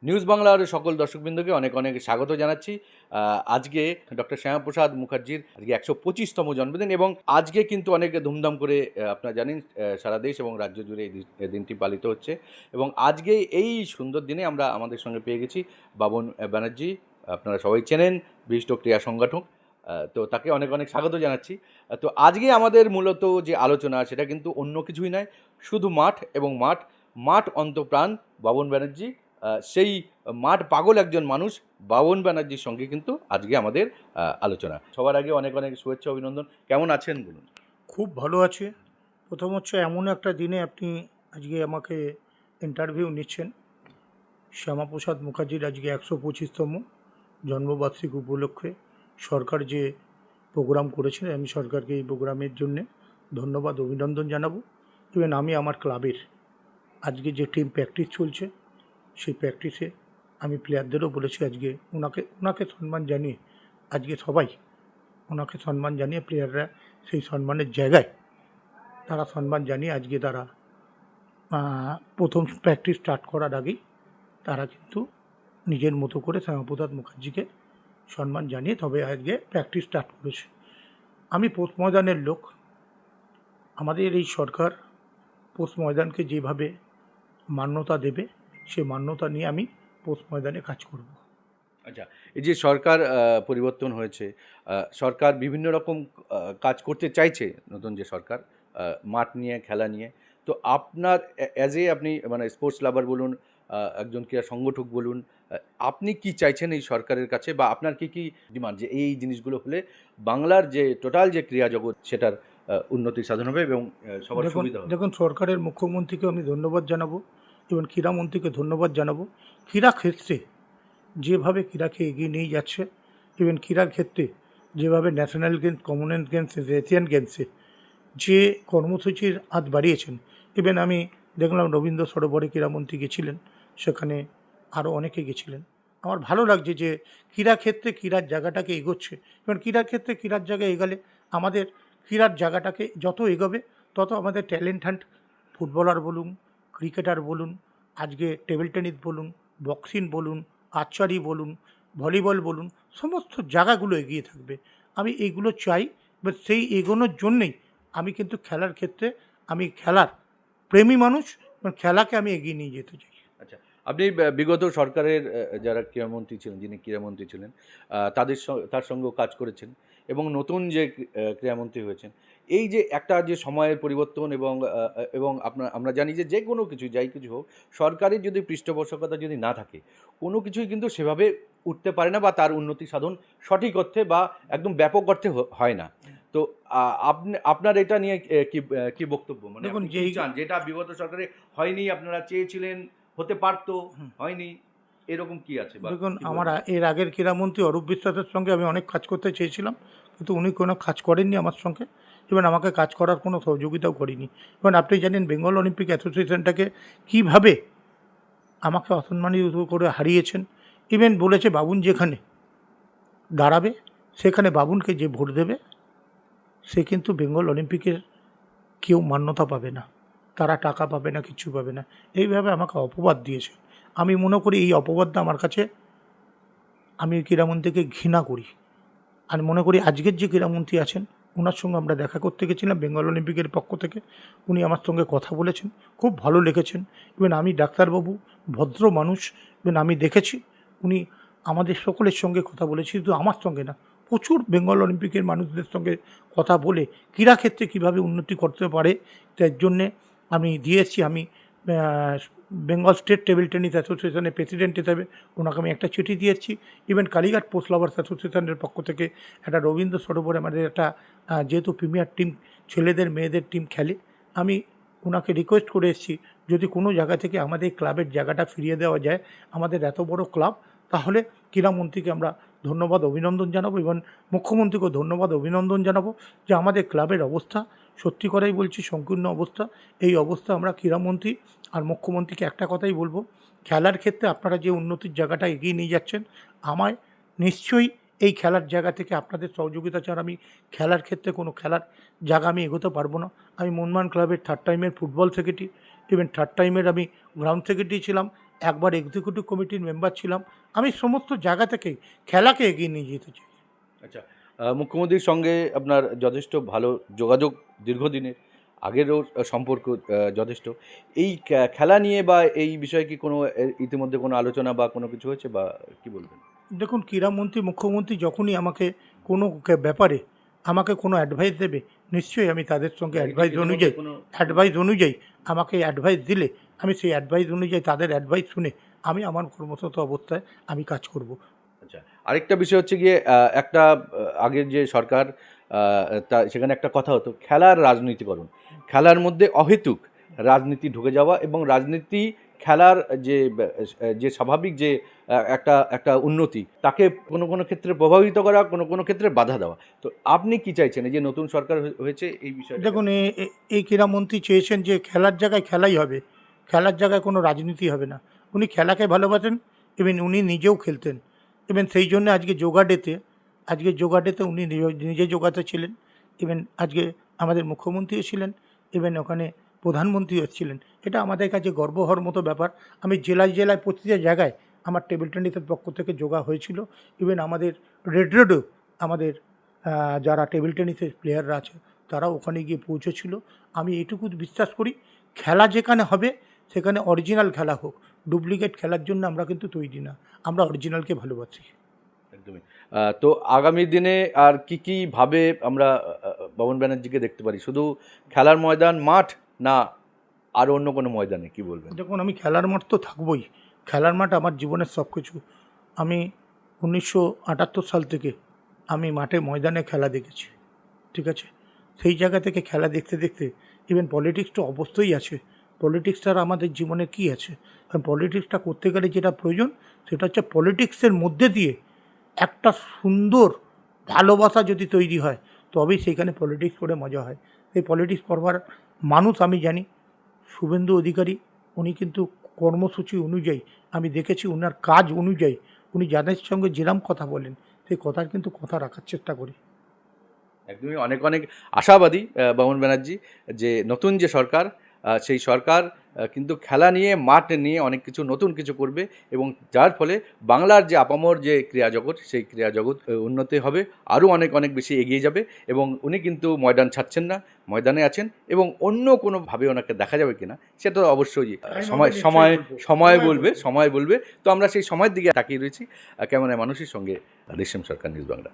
News বাংলার সকল দর্শকবৃন্দকে অনেক অনেক স্বাগত জানাচ্ছি। আজকে ডক্টর শ্যামাপ্রসাদ মুখার্জির আজকে ১২৫তম জন্মদিন এবং আজকে কিন্তু অনেক ধুমধাম করে আপনারা জানেন সারা দেশ এবং রাজ্য জুড়ে এই দিনটি পালিত হচ্ছে এবং আজকে এই সুন্দর দিনে আমরা আমাদের সঙ্গে পেয়ে গেছি বাবন ব্যানার্জি। আপনারা সবাই চেনেন, বিশিষ্ট ক্রীড়া সংগঠক। তো তাকে অনেক অনেক স্বাগত জানাচ্ছি। তো আজকে আমাদের মূলত যে আলোচনা সেটা কিন্তু অন্য কিছুই নয়, শুধু মাঠ এবং মাঠ, মাঠ অন্তপ্রাণ বাবন ব্যানার্জি। সেই মাঠ পাগল একজন মানুষ বাবন ব্যানার্জির সঙ্গে কিন্তু আজকে আমাদের আলোচনা। সবার আগে অনেক অনেক শুভেচ্ছা, অভিনন্দন। কেমন আছেন বলুন? খুব ভালো আছে। প্রথম হচ্ছে এমন একটা দিনে আপনি আজকে আমাকে ইন্টারভিউ নিচ্ছেন। শ্যামাপ্রসাদ মুখার্জির আজকে ১২৫তম জন্মবার্ষিকী উপলক্ষে সরকার যে প্রোগ্রাম করেছে, আমি সরকারকে এই প্রোগ্রামের জন্যে ধন্যবাদ অভিনন্দন জানাবো। ইভেন আমি আমার ক্লাবের আজকে যে টিম প্র্যাকটিস চলছে সেই প্র্যাকটিসে আমি প্লেয়ারদেরও বলেছি আজকে ওনাকে সম্মান জানিয়ে আজকে সবাই ওনাকে সম্মান জানিয়ে প্লেয়াররা সেই সম্মানের জায়গায় তারা সম্মান জানিয়ে আজকে তারা প্রথম প্র্যাকটিস স্টার্ট করার আগেই তারা কিন্তু নিজের মতো করে শ্যামাপ্রসাদ মুখার্জিকে সম্মান জানিয়ে তবে আজকে প্র্যাকটিস স্টার্ট করেছে। আমি পোস্ট ময়দানের লোক। আমাদের এই সরকার পোস্ট ময়দানকে যেভাবে মান্যতা দেবে সে মান্যতা নিয়ে আমি পোস্ট ময়দানে কাজ করব। আচ্ছা, এই যে সরকার পরিবর্তন হয়েছে, সরকার বিভিন্ন রকম কাজ করতে চাইছে, নতুন যে সরকার মাঠ নিয়ে, খেলা নিয়ে। তো আপনার অ্যাজ এ আপনি মানে স্পোর্টস লাভার বলুন, একজন ক্রীড়া সংগঠক বলুন, আপনি কি চাইছেন এই সরকারের কাছে, বা আপনার কি কি ডিমান্ড যে এই জিনিসগুলো হলে বাংলার যে টোটাল যে ক্রীড়া জগৎ সেটার উন্নতি সাধন হবে এবং সবার সুবিধা হবে? দেখুন, সরকারের মুখ্যমন্ত্রীকে আমি ধন্যবাদ জানাবো এবং ক্রীড়ামন্ত্রীকে ধন্যবাদ জানাবো। ক্রীড়া ক্ষেত্রে যেভাবে ক্রীড়াকে এগিয়ে নিয়ে যাচ্ছে, ইভেন ক্রীড়ার ক্ষেত্রে যেভাবে national games, Commonwealth games, Asian গেমসে যে কর্মসূচির হাত বাড়িয়েছেন। ইভেন আমি দেখলাম রবীন্দ্র সরোবরে ক্রীড়ামন্ত্রী গেছিলেন, সেখানে আরও অনেকে গেছিলেন। আমার ভালো লাগছে যে ক্রীড়া ক্ষেত্রে ক্রীড়ার জায়গাটাকে এগোচ্ছে। এবং ক্রীড়ার ক্ষেত্রে ক্রীড়ার জায়গায় এগালে আমাদের ক্রীড়ার জায়গাটাকে যত এগোবে তত আমাদের ট্যালেন্ট হান্ট, ফুটবলার বলুন, ক্রিকেটার বলুন, আজকে টেবিল টেনিস বলুন, বক্সিং বলুন, আর্চারি বলুন, ভলিবল বলুন, সমস্ত জায়গাগুলো এগিয়ে থাকবে। আমি এইগুলো চাই। এবার সেই এগোনোর জন্যেই আমি কিন্তু খেলার ক্ষেত্রে আমি খেলার প্রেমী মানুষ এবং খেলাকে আমি এগিয়ে নিয়ে যেতে চাই। আচ্ছা, আপনি বিগত সরকারের যারা ক্রীড়ামন্ত্রী ছিলেন, যিনি ক্রীড়ামন্ত্রী ছিলেন, তার সঙ্গেও কাজ করেছেন এবং নতুন যে ক্রীড়ামন্ত্রী হয়েছেন, এই যে একটা যে সময়ের পরিবর্তন এবং আমরা জানি যে যে কোনো কিছু যাই কিছু হোক, সরকারের যদি পৃষ্ঠপোষকতা যদি না থাকে, কোনো কিছুই কিন্তু সেভাবে উঠতে পারে না বা তার উন্নতি সাধন সঠিক অর্থে বা একদম ব্যাপক অর্থে হয় না। তো আপনার এটা নিয়ে কি বক্তব্য? মানে দেখুন, আপনি কি চান যেটা বিগত সরকারে হয়নি, আপনারা চেয়েছিলেন, হতে পারতো, হয়নি, এরকম কি আছে বা দেখুন, কি আমার বলবেন? এর আগের ক্রীড়ামন্ত্রী অরূপ বিশ্বাসের সঙ্গে আমি অনেক কাজ করতে চেয়েছিলাম, কিন্তু উনি কোনো কাজ করেননি আমার সঙ্গে। ইভেন আমাকে কাজ করার কোনো সহযোগিতাও করেনি। ইভেন আপনি জানেন বেঙ্গল অলিম্পিক অ্যাসোসিয়েশনটাকে কীভাবে আমাকে অসম্মানিত করে হারিয়েছেন। ইভেন বলেছে বাবুন যেখানে দাঁড়াবে সেখানে বাবুনকে যে ভোট দেবে সে কিন্তু বেঙ্গল অলিম্পিকের কেউ মান্যতা পাবে না, তারা টাকা পাবে না, কিচ্ছু পাবে না। এইভাবে আমাকে অপবাদ দিয়েছে। আমি মনে করি এই অপবাদটা আমার কাছে, আমি ক্রীড়ামন্ত্রীকে ঘৃণা করি। আর মনে করি আজকের যে ক্রীড়ামন্ত্রী আছেন ওনার সঙ্গে আমরা দেখা করতে গেছিলাম বেঙ্গল অলিম্পিকের পক্ষ থেকে। উনি আমার সঙ্গে কথা বলেছেন, খুব ভালো লেগেছেন। ইভেন আমি ডাক্তারবাবু, ভদ্র মানুষ, ইভেন আমি দেখেছি উনি আমাদের সকলের সঙ্গে কথা বলেছি, শুধু আমার সঙ্গে না, প্রচুর বেঙ্গল অলিম্পিকের মানুষদের সঙ্গে কথা বলে ক্রীড়াক্ষেত্রে কীভাবে উন্নতি করতে পারে তার জন্যে আমি দিয়েছি। আমি বেঙ্গল স্টেট টেবিল টেনিস অ্যাসোসিয়েশনের প্রেসিডেন্ট হিসাবে ওনাকে আমি একটা চিঠি দিয়েছি। ইভেন কালীঘাট পোস্ট লাভার্স অ্যাসোসিয়েশনের পক্ষ থেকে একটা রবীন্দ্র সরোবরে আমাদের একটা যেহেতু প্রিমিয়ার টিম, ছেলেদের মেয়েদের টিম খেলে, আমি ওনাকে রিকোয়েস্ট করে এসেছি যদি কোনো জায়গা থেকে আমাদের ক্লাবের জায়গাটা ফিরিয়ে দেওয়া যায়, আমাদের এত বড় ক্লাব, তাহলে ক্রীড়ামন্ত্রীকে আমরা ধন্যবাদ অভিনন্দন জানাবো এবং মুখ্যমন্ত্রীকেও ধন্যবাদ অভিনন্দন জানাবো যে আমাদের ক্লাবের অবস্থা সত্যি করাই বলছি সংকীর্ণ অবস্থা। এই অবস্থা আমরা ক্রীড়ামন্ত্রী আর মুখ্যমন্ত্রীকে একটা কথাই বলবো, খেলার ক্ষেত্রে আপনারা যে উন্নতির জায়গাটা এগিয়ে নিয়ে যাচ্ছেন, আমায় নিশ্চয়ই এই খেলার জায়গা থেকে আপনাদের সহযোগিতা ছাড়া আমি খেলার ক্ষেত্রে কোনো খেলার জায়গা আমি এগোতে পারবো না। আমি মনমান ক্লাবের থার্ড টাইমের ফুটবল সেক্রেটারি, ইভেন থার্ড টাইমের আমি গ্রাউন্ড সেক্রেটারি ছিলাম, একবার এক্সিকিউটিভ কমিটির মেম্বার ছিলাম। আমি সমস্ত জায়গা থেকে খেলাকে এগিয়ে নিয়ে যেতে চাই। আচ্ছা, মুখ্যমন্ত্রীর সঙ্গে আপনার যথেষ্ট ভালো যোগাযোগ দীর্ঘদিনের, আগেরও সম্পর্ক যথেষ্ট। এই খেলা নিয়ে বা এই বিষয়ে কি কোনো ইতিমধ্যে কোনো আলোচনা বা কোনো কিছু হয়েছে বা কি বলবেন? দেখুন, ক্রীড়ামন্ত্রী, মুখ্যমন্ত্রী যখনই আমাকে কোনো ব্যাপারে আমাকে কোনো অ্যাডভাইস দেবে, নিশ্চয়ই আমি তাদের সঙ্গে অ্যাডভাইস অনুযায়ী আমাকে অ্যাডভাইস দিলে আমি সেই অ্যাডভাইস অনুযায়ী তাদের অ্যাডভাইস শুনে আমি আমার কর্মরত অবস্থায় আমি কাজ করব। আচ্ছা, আরেকটা বিষয় হচ্ছে গিয়ে একটা আগের যে সরকার তা সেখানে একটা কথা হতো খেলার রাজনীতিকরণ। খেলার মধ্যে অহেতুক রাজনীতি ঢুকে যাওয়া এবং রাজনীতি খেলার যে স্বাভাবিক যে একটা উন্নতি তাকে কোনো ক্ষেত্রে প্রভাবিত করা, কোনো ক্ষেত্রে বাধা দেওয়া। তো আপনি কি চাইছেন এই যে নতুন সরকার হয়েছে এই বিষয়ে? দেখুন, এই ক্রীড়ামন্ত্রী চেয়েছেন যে খেলার জায়গায় খেলাই হবে, খেলার জায়গায় কোনো রাজনীতি হবে না। উনি খেলাকে ভালোবাসেন, এবং উনি নিজেও খেলতেন, এবং সেই জন্য আজকে যোগা ডেতে উনি নিজে যোগাতে ছিলেন, এবং আজকে আমাদের মুখ্যমন্ত্রীও ছিলেন, এবং ওখানে প্রধানমন্ত্রীও ছিলেন। এটা আমাদের কাছে গর্ব হওয়ার মতো ব্যাপার। আমি জেলায় জেলায় প্রতিটা জায়গায় আমার টেবিল টেনিসের পক্ষ থেকে যোগা হয়েছিল, ইভেন আমাদের রেড রোডেও আমাদের যারা টেবিল টেনিসের প্লেয়াররা আছে তারাও ওখানে গিয়ে পৌঁছেছিল। আমি এটুকু বিশ্বাস করি, খেলা যেখানে হবে সেখানে অরিজিনাল খেলা হোক, ডুপ্লিকেট খেলার জন্য আমরা কিন্তু তৈরি না, আমরা অরিজিনালকে ভালোবাসি। একদমই। তো আগামী দিনে আর কি ভাবে আমরা বাবন ব্যানার্জিকে দেখতে পারি? শুধু খেলার ময়দান, মাঠ, না আরও অন্য কোনো ময়দানে, কি বলবেন? দেখুন, আমি খেলার মাঠ তো থাকবই, খেলার মাঠ আমার জীবনের সব কিছু। আমি 1978 সাল থেকে আমি মাঠে ময়দানে খেলা দেখেছি, ঠিক আছে? সেই জায়গা থেকে খেলা দেখতে দেখতে ইভেন পলিটিক্স তো অবশ্যই আছে। পলিটিক্স ছাড়া আমাদের জীবনে কী আছে? কারণ পলিটিক্সটা করতে গেলে যেটা প্রয়োজন সেটা হচ্ছে পলিটিক্সের মধ্যে দিয়ে একটা সুন্দর ভালোবাসা যদি তৈরি হয় তবেই সেইখানে পলিটিক্স করে মজা হয়। এই পলিটিক্স করবার মানুষ আমি জানি, শুভেন্দু অধিকারী, উনি কিন্তু কর্মসূচি অনুযায়ী আমি দেখেছি, ওনার কাজ অনুযায়ী উনি যাদের সঙ্গে যেরম কথা বলেন সেই কথার কিন্তু কথা রাখার চেষ্টা করি। একদমই, অনেক অনেক আশাবাদী বামন ব্যানার্জি যে নতুন যে সরকার, সেই সরকার কিন্তু খেলা নিয়ে, মাঠ নিয়ে অনেক কিছু নতুন কিছু করবে এবং যার ফলে বাংলার যে আপামর যে ক্রীড়া জগৎ, সেই ক্রীড়া জগৎ উন্নতি হবে, আরও অনেক অনেক বেশি এগিয়ে যাবে। এবং উনি কিন্তু ময়দান ছাড়ছেন না, ময়দানে আছেন, এবং অন্য কোনোভাবে ওনাকে দেখা যাবে কিনা সেটা অবশ্যই সময় বলবে। তো আমরা সেই সময়ের দিকে তাকিয়ে রয়েছি। ক্যামেরায় মানুষের সঙ্গে দেশম সরকার, নিউজ বাংলা।